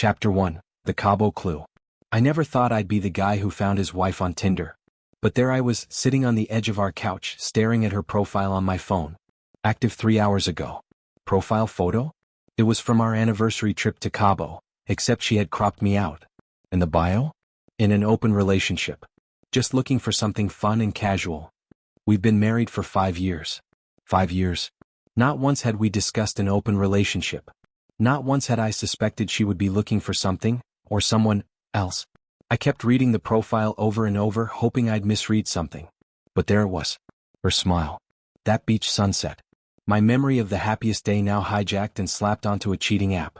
Chapter 1, The Cabo Clue. I never thought I'd be the guy who found his wife on Tinder. But there I was, sitting on the edge of our couch, staring at her profile on my phone. Active 3 hours ago. Profile photo? It was from our anniversary trip to Cabo, except she had cropped me out. And the bio? In an open relationship. Just looking for something fun and casual. We've been married for 5 years. 5 years. Not once had we discussed an open relationship. Not once had I suspected she would be looking for something, or someone, else. I kept reading the profile over and over, hoping I'd misread something. But there it was. Her smile. That beach sunset. My memory of the happiest day now hijacked and slapped onto a cheating app.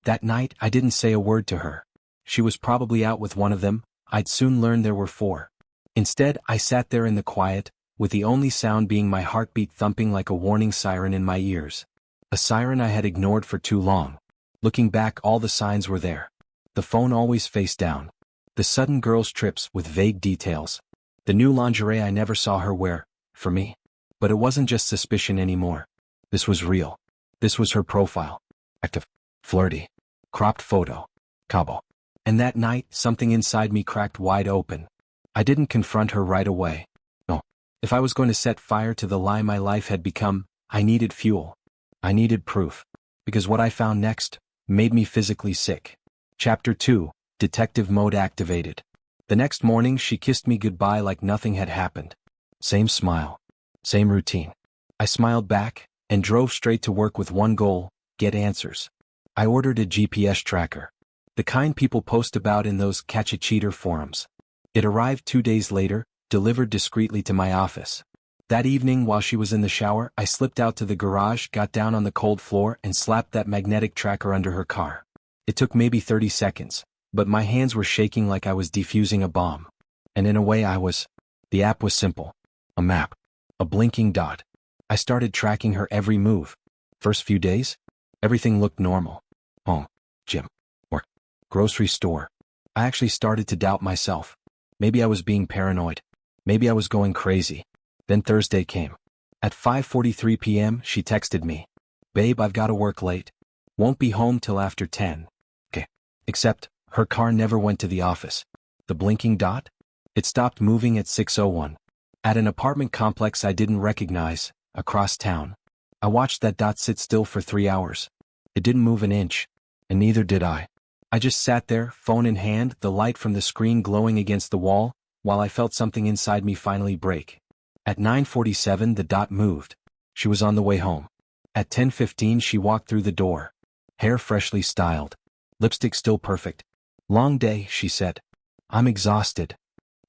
That night, I didn't say a word to her. She was probably out with one of them. I'd soon learn there were 4. Instead, I sat there in the quiet, with the only sound being my heartbeat thumping like a warning siren in my ears. A siren I had ignored for too long. Looking back, all the signs were there. The phone always face down. The sudden girls' trips with vague details. The new lingerie I never saw her wear, for me. But it wasn't just suspicion anymore. This was real. This was her profile. Active. Flirty. Cropped photo. Cabo. And that night, something inside me cracked wide open. I didn't confront her right away. No. If I was going to set fire to the lie my life had become, I needed fuel. I needed proof. Because what I found next made me physically sick. Chapter 2, Detective Mode activated. The next morning she kissed me goodbye like nothing had happened. Same smile. Same routine. I smiled back, and drove straight to work with one goal: get answers. I ordered a GPS tracker. The kind people post about in those catch a cheater forums. It arrived 2 days later, delivered discreetly to my office. That evening, while she was in the shower, I slipped out to the garage, got down on the cold floor, and slapped that magnetic tracker under her car. It took maybe 30 seconds, but my hands were shaking like I was defusing a bomb. And in a way I was. The app was simple. A map. A blinking dot. I started tracking her every move. First few days, everything looked normal. Home, gym, work, grocery store. I actually started to doubt myself. Maybe I was being paranoid. Maybe I was going crazy. Then Thursday came. At 5:43 p.m. she texted me. Babe, I've got to work late. Won't be home till after 10. Okay. Except, her car never went to the office. The blinking dot? It stopped moving at 6:01. At an apartment complex I didn't recognize, across town. I watched that dot sit still for 3 hours. It didn't move an inch. And neither did I. I just sat there, phone in hand, the light from the screen glowing against the wall, while I felt something inside me finally break. At 9:47 the dot moved. She was on the way home. At 10:15 she walked through the door. Hair freshly styled. Lipstick still perfect. Long day, she said. I'm exhausted.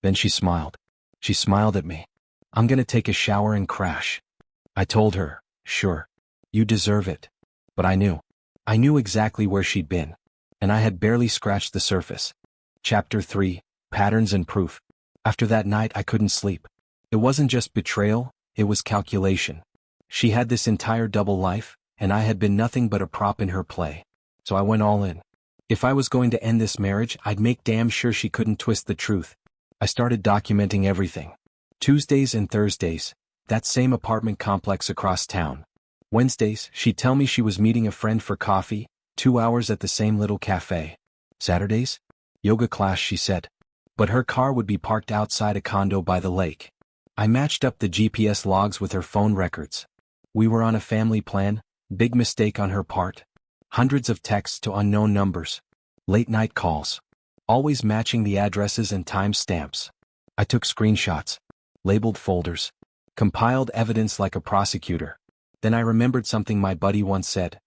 Then she smiled. She smiled at me. I'm gonna take a shower and crash. I told her, sure. You deserve it. But I knew. I knew exactly where she'd been. And I had barely scratched the surface. Chapter 3, Patterns and Proof. After that night I couldn't sleep. It wasn't just betrayal, it was calculation. She had this entire double life, and I had been nothing but a prop in her play. So I went all in. If I was going to end this marriage, I'd make damn sure she couldn't twist the truth. I started documenting everything. Tuesdays and Thursdays, that same apartment complex across town. Wednesdays, she'd tell me she was meeting a friend for coffee, 2 hours at the same little cafe. Saturdays? Yoga class, she said. But her car would be parked outside a condo by the lake. I matched up the GPS logs with her phone records. We were on a family plan, big mistake on her part. Hundreds of texts to unknown numbers. Late night calls. Always matching the addresses and time stamps. I took screenshots. Labeled folders. Compiled evidence like a prosecutor. Then I remembered something my buddy once said.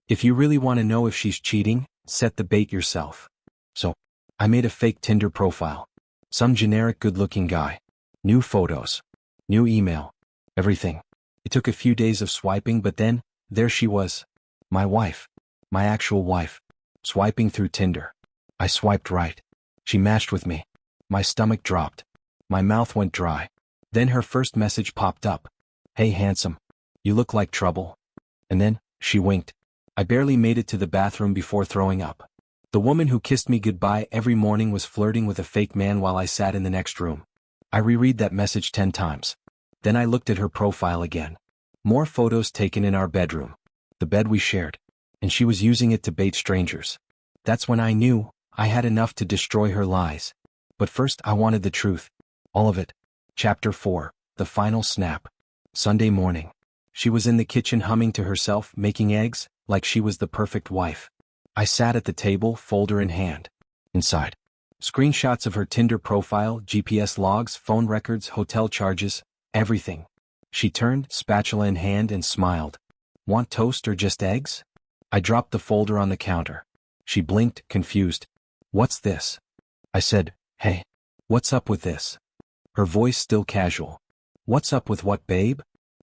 If you really want to know if she's cheating, set the bait yourself. So, I made a fake Tinder profile. Some generic good-looking guy. New photos. New email. Everything. It took a few days of swiping, but then, there she was. My wife. My actual wife. Swiping through Tinder. I swiped right. She matched with me. My stomach dropped. My mouth went dry. Then her first message popped up. Hey handsome. You look like trouble. And then, she winked. I barely made it to the bathroom before throwing up. The woman who kissed me goodbye every morning was flirting with a fake man while I sat in the next room. I reread that message 10 times. Then I looked at her profile again. More photos taken in our bedroom. The bed we shared. And she was using it to bait strangers. That's when I knew I had enough to destroy her lies. But first I wanted the truth. All of it. Chapter 4. The Final Snap. Sunday morning. She was in the kitchen humming to herself, making eggs, like she was the perfect wife. I sat at the table, folder in hand. Inside. Screenshots of her Tinder profile, GPS logs, phone records, hotel charges, everything. She turned, spatula in hand, and smiled. Want toast or just eggs? I dropped the folder on the counter. She blinked, confused. What's this? I said, hey, what's up with this? Her voice still casual. What's up with what, babe?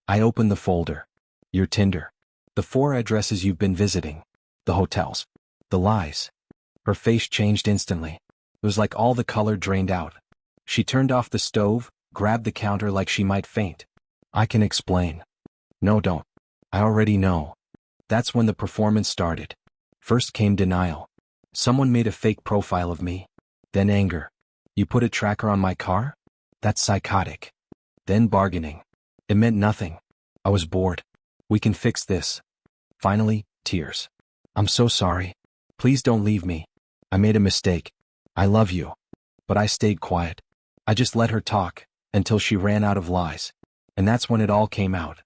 I opened the folder. Your Tinder. The 4 addresses you've been visiting. The hotels. The lies. Her face changed instantly. It was like all the color drained out. She turned off the stove, grabbed the counter like she might faint. I can explain. No, don't. I already know. That's when the performance started. First came denial. Someone made a fake profile of me. Then anger. You put a tracker on my car? That's psychotic. Then bargaining. It meant nothing. I was bored. We can fix this. Finally, tears. I'm so sorry. Please don't leave me. I made a mistake. I love you. But I stayed quiet. I just let her talk, until she ran out of lies. And that's when it all came out.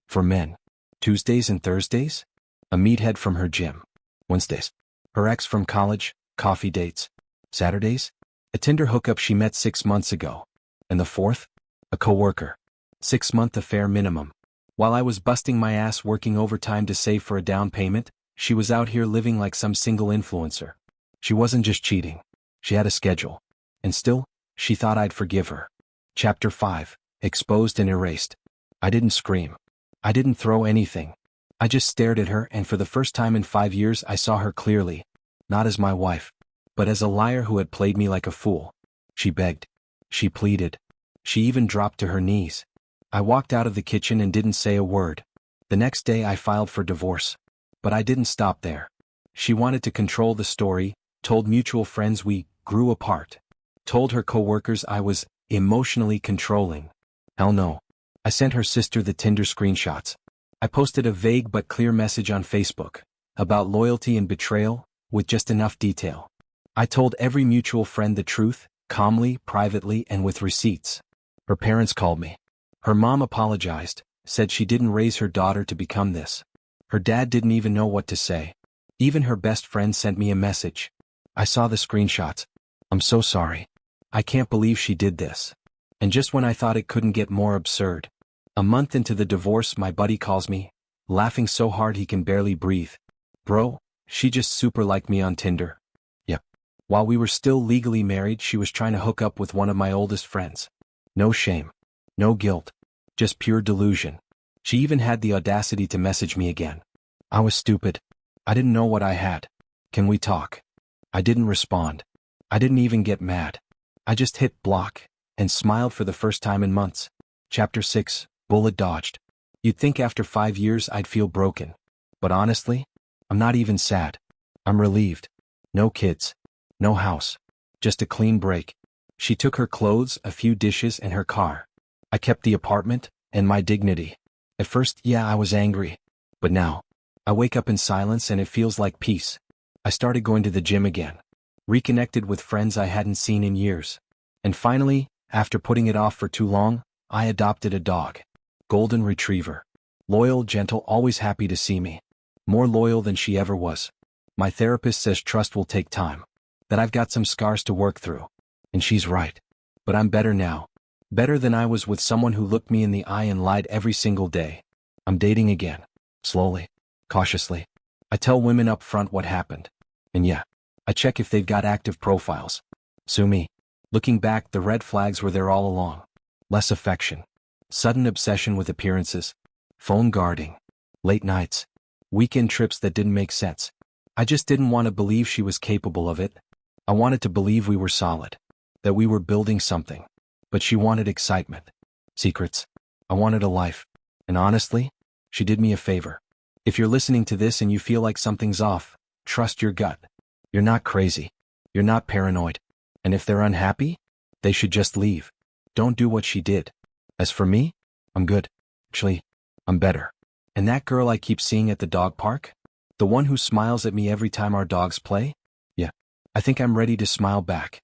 For men. Tuesdays and Thursdays? A meathead from her gym. Wednesdays. Her ex from college, coffee dates. Saturdays? A Tinder hookup she met 6 months ago. And the fourth? A coworker. 6-month affair minimum. While I was busting my ass working overtime to save for a down payment, she was out here living like some single influencer. She wasn't just cheating. She had a schedule. And still, she thought I'd forgive her. Chapter 5. Exposed and erased. I didn't scream. I didn't throw anything. I just stared at her, and for the first time in 5 years I saw her clearly. Not as my wife, but as a liar who had played me like a fool. She begged. She pleaded. She even dropped to her knees. I walked out of the kitchen and didn't say a word. The next day I filed for divorce. But I didn't stop there. She wanted to control the story, told mutual friends we grew apart. Told her coworkers I was emotionally controlling. Hell no. I sent her sister the Tinder screenshots. I posted a vague but clear message on Facebook about loyalty and betrayal, with just enough detail. I told every mutual friend the truth, calmly, privately, and with receipts. Her parents called me. Her mom apologized, said she didn't raise her daughter to become this. Her dad didn't even know what to say. Even her best friend sent me a message. I saw the screenshots. I'm so sorry. I can't believe she did this. And just when I thought it couldn't get more absurd. A month into the divorce, my buddy calls me, laughing so hard he can barely breathe. Bro, she just super liked me on Tinder. Yep. While we were still legally married, she was trying to hook up with one of my oldest friends. No shame. No guilt. Just pure delusion. She even had the audacity to message me again. I was stupid. I didn't know what I had. Can we talk? I didn't respond. I didn't even get mad. I just hit block, and smiled for the first time in months. Chapter 6. Bullet dodged. You'd think after 5 years I'd feel broken. But honestly, I'm not even sad. I'm relieved. No kids. No house. Just a clean break. She took her clothes, a few dishes, and her car. I kept the apartment, and my dignity. At first, yeah, I was angry. But now, I wake up in silence and it feels like peace. I started going to the gym again. Reconnected with friends I hadn't seen in years. And finally, after putting it off for too long, I adopted a dog. Golden Retriever. Loyal, gentle, always happy to see me. More loyal than she ever was. My therapist says trust will take time. That I've got some scars to work through. And she's right. But I'm better now. Better than I was with someone who looked me in the eye and lied every single day. I'm dating again. Slowly. Cautiously. I tell women up front what happened. And yeah, I check if they've got active profiles. Sue me. Looking back, the red flags were there all along. Less affection. Sudden obsession with appearances. Phone guarding. Late nights. Weekend trips that didn't make sense. I just didn't want to believe she was capable of it. I wanted to believe we were solid. That we were building something. But she wanted excitement. Secrets. I wanted a life. And honestly, she did me a favor. If you're listening to this and you feel like something's off, trust your gut. You're not crazy. You're not paranoid. And if they're unhappy, they should just leave. Don't do what she did. As for me, I'm good. Actually, I'm better. And that girl I keep seeing at the dog park? The one who smiles at me every time our dogs play? I think I'm ready to smile back.